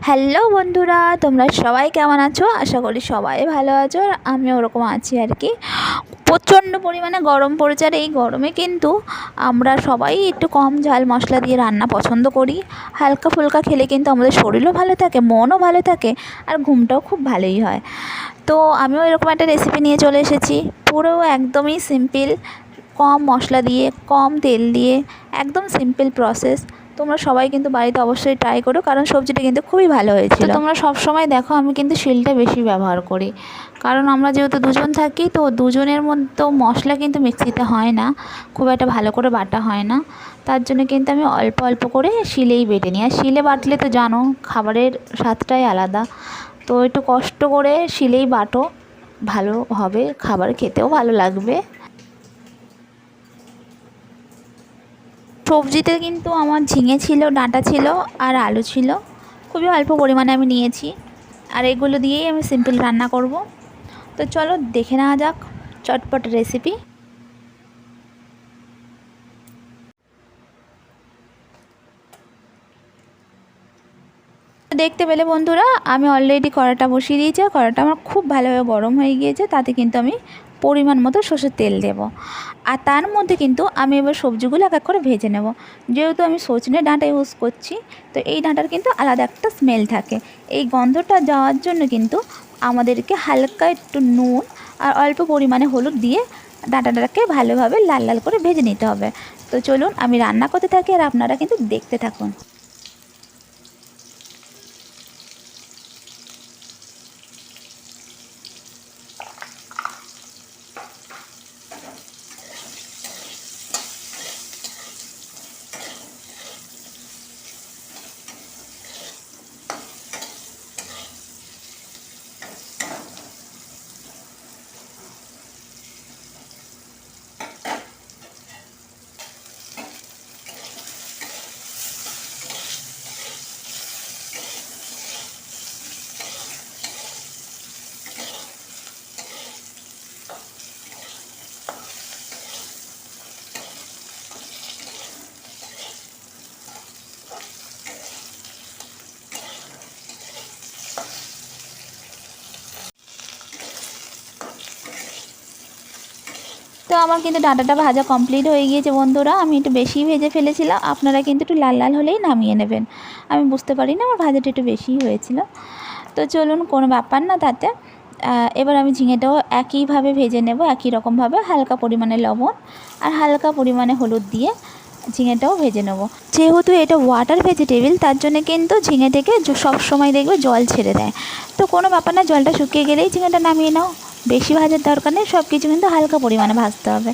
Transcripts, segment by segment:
Hello বন্ধুরা, তোমরা সবাই কেমন আছো? আশা করি সবাই ভালো আছো। আর আমি ওরকম আছি আর কি। প্রচণ্ড পরিমাণে গরম পড়েছে, আর এই গরমে কিন্তু আমরা সবাই একটু কম ঝাল মশলা দিয়ে রান্না পছন্দ করি। হালকা ফুলকা খেলে কিন্তু আমাদের শরীরও ভালো থাকে, মনও ভালো থাকে, আর ঘুমটাও খুব ভালোই হয়। তো আমিও এরকম একটা রেসিপি নিয়ে চলে এসেছি, পুরো একদমই সিম্পল, কম মশলা দিয়ে, কম তেল দিয়ে, একদম সিম্পল প্রসেস। তোমরা সবাই কিন্তু বাড়িতে অবশ্যই ট্রাই করো, কারণ সবজিটা কিন্তু খুবই ভালো হয়েছিল। তো তোমরা সব সময় দেখো আমি কিন্তু শিলটা বেশি ব্যবহার করি, কারণ আমরা যেহেতু দুজন থাকি, তো দুজনের মধ্যে মশলা কিন্তু মিক্সিতে হয় না, খুব একটা ভালো করে বাটা হয় না। তার জন্য কিন্তু আমি অল্প অল্প করে শিলেই বেটে নিই। আর শিলে বাটলে তো জানো খাবারের স্বাদটাই আলাদা, তো একটু কষ্ট করে শিলেই বাটো, ভালো হবে, খাবার খেতেও ভালো লাগবে। সবজিতে কিন্তু আমার ঝিঙে ছিল, ডাঁটা ছিল, আর আলু ছিল, খুবই অল্প পরিমাণে আমি নিয়েছি। আর এগুলো দিয়েই আমি সিম্পল রান্না করব। তো চলো দেখে নেওয়া যাক চটপট রেসিপি। দেখতে পেলে বন্ধুরা, আমি অলরেডি কড়াটা বসিয়ে দিয়েছি, আর কড়াটা আমার খুব ভালোভাবে গরম হয়ে গিয়েছে। তাতে কিন্তু আমি পরিমাণ মতো সর্ষের তেল দেব, আর তার মধ্যে কিন্তু আমি এবার সবজিগুলো এক এক করে ভেজে নেব। যেহেতু আমি সজনে ডাঁটা ইউজ করছি, তো এই ডাঁটার কিন্তু আলাদা একটা স্মেল থাকে। এই গন্ধটা যাওয়ার জন্য কিন্তু আমাদেরকে হালকা একটু নুন আর অল্প পরিমাণে হলুদ দিয়ে ডাঁটাটাকে ভালোভাবে লাল লাল করে ভেজে নিতে হবে। তো চলুন আমি রান্না করতে থাকি, আর আপনারা কিন্তু দেখতে থাকুন। তো আমার কিন্তু ডাঁটাটা ভাজা কমপ্লিট হয়ে গিয়েছে বন্ধুরা। আমি একটু বেশি ভেজে ফেলেছিলাম, আপনারা কিন্তু একটু লাল লাল হলেই নামিয়ে নেবেন। আমি বুঝতে পারি না, আমার ভাজাটা একটু বেশিই হয়েছিল। তো চলুন, কোনো ব্যাপার না তাতে। এবার আমি ঝিঙেটাও একইভাবে ভেজে নেব, একই রকমভাবে হালকা পরিমাণে লবণ আর হালকা পরিমাণে হলুদ দিয়ে ঝিঙেটাও ভেজে নেব। যেহেতু এটা ওয়াটার ভেজিটেবল, তার জন্য কিন্তু ঝিঙে থেকে সব সময় দেখবে জল ছেড়ে দেয়। তো কোনো ব্যাপার না, জলটা শুকিয়ে গেলেই ঝিঙেটা নামিয়ে নাও। বেশি ভাজার দরকার নেই, সব কিছু কিন্তু হালকা পরিমাণে ভাজতে হবে।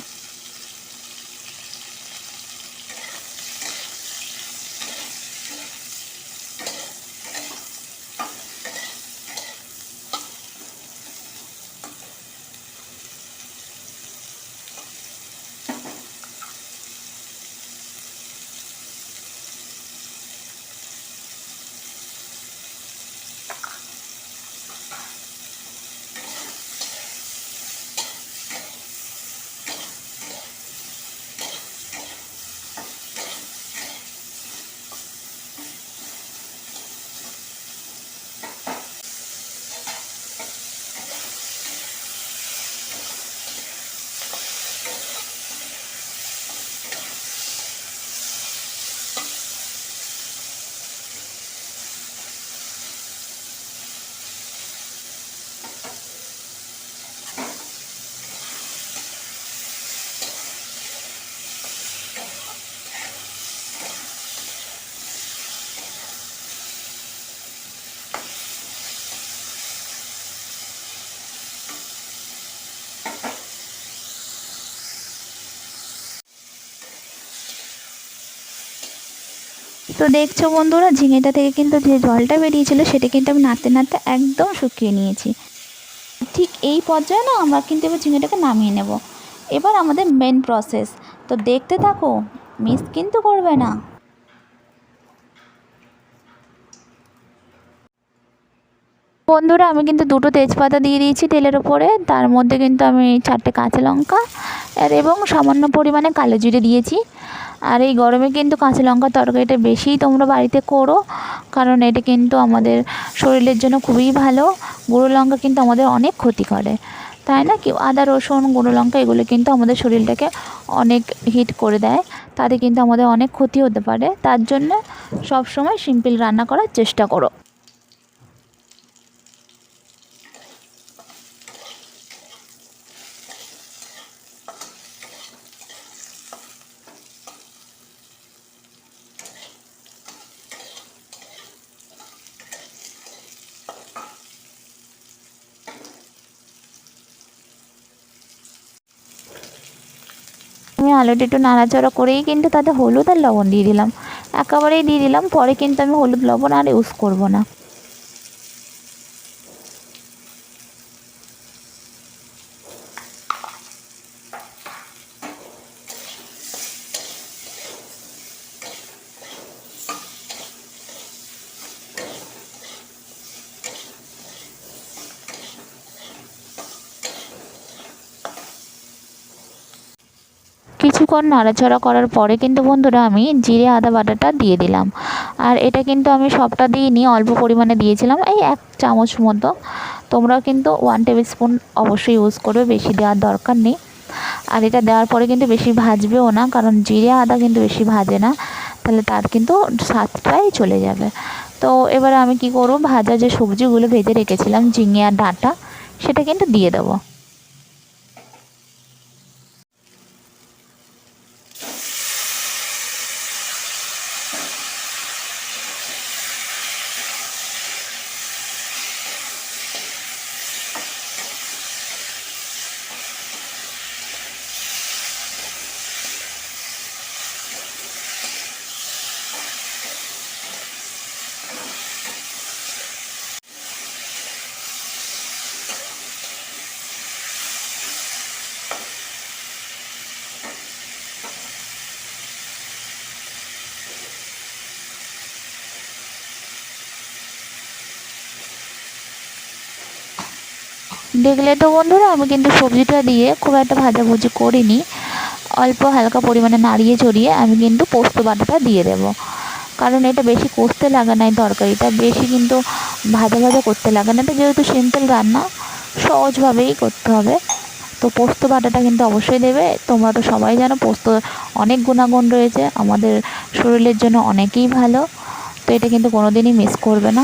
তো দেখছো বন্ধুরা, ঝিঙেটা থেকে কিন্তু যে জলটা বেরিয়েছিল, সেটা কিন্তু আমি নাড়তে নাড়তে একদম শুকিয়ে নিয়েছি। ঠিক এই পর্যায়ে না আমরা কিন্তু এবার ঝিঙেটাকে নামিয়ে নেব। এবার আমাদের মেন প্রসেস, তো দেখতে থাকো, মিস কিন্তু করবে না। বন্ধুরা আমি কিন্তু দুটো তেজপাতা দিয়ে দিয়েছি তেলের ওপরে, তার মধ্যে কিন্তু আমি 4টে কাঁচা লঙ্কা এবং সামান্য পরিমাণে কালো জিরে দিয়েছি। আর এই গরমে কিন্তু কাঁচা লঙ্কার তরকারিটা বেশিই তোমরা বাড়িতে করো, কারণ এটা কিন্তু আমাদের শরীরের জন্য খুবই ভালো। গুঁড়ো লঙ্কা কিন্তু আমাদের অনেক ক্ষতি করে, তাই না? কেউ আদা রসুন গুঁড়ো লঙ্কা এগুলো কিন্তু আমাদের শরীরটাকে অনেক হিট করে দেয়, তাতে কিন্তু আমাদের অনেক ক্ষতি হতে পারে। তার জন্য সবসময় সিম্পল রান্না করার চেষ্টা করো। আমি আলুটা একটু নাড়াচাড়া করেই কিন্তু তাতে হলুদ আর লবণ দিয়ে দিলাম, একেবারেই দিয়ে দিলাম। পরে কিন্তু আমি হলুদ লবণ আর ইউজ করব না। কিছুক্ষণ নাড়াচাড়া করার পরে কিন্তু বন্ধুরা আমি জিরে আদা বাটাটা দিয়ে দিলাম। আর এটা কিন্তু আমি সবটা দিইনি, অল্প পরিমাণে দিয়েছিলাম, এই 1 চামচ মতো। তোমরা কিন্তু 1 টেবিল স্পুন অবশ্যই ইউজ করবে, বেশি দেওয়ার দরকার নেই। আর এটা দেওয়ার পরে কিন্তু বেশি ভাজবেও না, কারণ জিরে আদা কিন্তু বেশি ভাজে না, তাহলে তার কিন্তু স্বাদটাই চলে যাবে। তো এবারে আমি কি করব, ভাজা যে সবজিগুলো ভেজে রেখেছিলাম ঝিঙে আর ডাঁটা, সেটা কিন্তু দিয়ে দেবো। দেখলে তো বন্ধুরা আমি কিন্তু সবজিটা দিয়ে খুব একটা ভাজাভুজি করিনি, অল্প হালকা পরিমাণে নাড়িয়ে চড়িয়ে আমি কিন্তু পোস্ত বাটাটা দিয়ে দেবো। কারণ এটা বেশি কষতে লাগে না, এই তরকারিটা বেশি কিন্তু ভাজা ভাজা করতে লাগে না, এটা যেহেতু সিম্পল রান্না সহজভাবেই করতে হবে। তো পোস্ত বাটাটা কিন্তু অবশ্যই দেবে। তোমরা তো সবাই জানো পোস্ত অনেক গুণাগুণ রয়েছে, আমাদের শরীরের জন্য অনেকই ভালো। তো এটা কিন্তু কোনো দিনই মিস করবে না।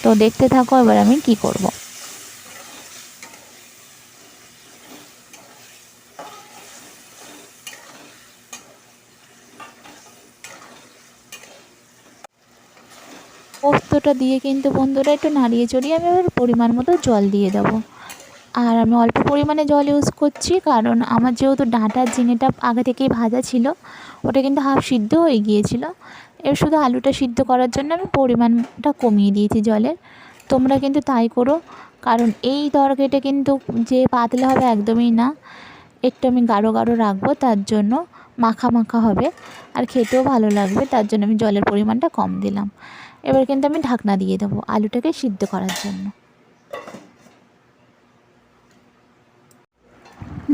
তো দেখতে থাকো এবার আমি কি করব। পোস্তটা দিয়ে কিন্তু বন্ধুরা একটু নাড়িয়ে চড়িয়ে আমি এবার পরিমাণ মতো জল দিয়ে দেবো। আর আমি অল্প পরিমাণে জল ইউজ করছি, কারণ আমার যেহেতু ডাঁটার ঝিঙেটা আগে থেকেই ভাজা ছিল, ওটা কিন্তু হাফ সিদ্ধ হয়ে গিয়েছিল। এবার শুধু আলুটা সিদ্ধ করার জন্য আমি পরিমাণটা কমিয়ে দিয়েছি জলের। তোমরা কিন্তু তাই করো, কারণ এই তরকারিটা কিন্তু যে পাতলা হবে একদমই না, একটু আমি গাঢ় গাঢ় রাখবো, তার জন্য মাখা মাখা হবে আর খেতেও ভালো লাগবে, তার জন্য আমি জলের পরিমাণটা কম দিলাম। এবার কিন্তু আমি ঢাকনা দিয়ে দেবো আলুটাকে সিদ্ধ করার জন্য।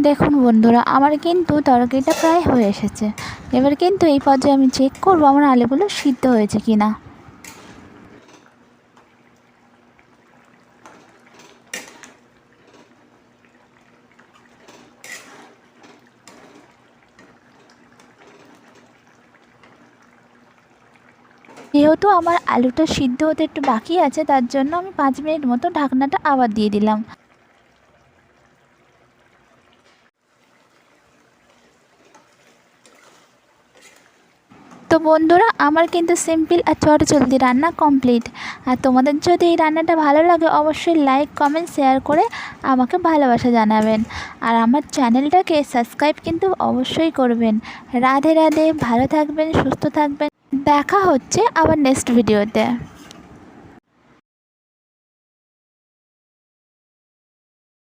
দেখুন বন্ধুরা আমার কিন্তু তরকারিটা প্রায় হয়ে এসেছে। এবার কিন্তু এই পর্যায়ে আমি চেক করবো আমার আলুগুলো সিদ্ধ হয়েছে কি না। যেহেতু আমার আলুটা সিদ্ধ হতে একটু বাকি আছে, তার জন্য আমি 5 মিনিট মতো ঢাকনাটা আবার দিয়ে দিলাম। তো বন্ধুরা আমার কিন্তু সিম্পল আর চটজলদি রান্না কমপ্লিট। আর তোমাদের যদি এই রান্নাটা ভালো লাগে অবশ্যই লাইক কমেন্ট শেয়ার করে আমাকে ভালোবাসা জানাবেন। আর আমার চ্যানেলটাকে সাবস্ক্রাইব কিন্তু অবশ্যই করবেন। রাধে রাধে, ভালো থাকবেন, সুস্থ থাকবেন। দেখা হচ্ছে আবার নেক্সট ভিডিওতে।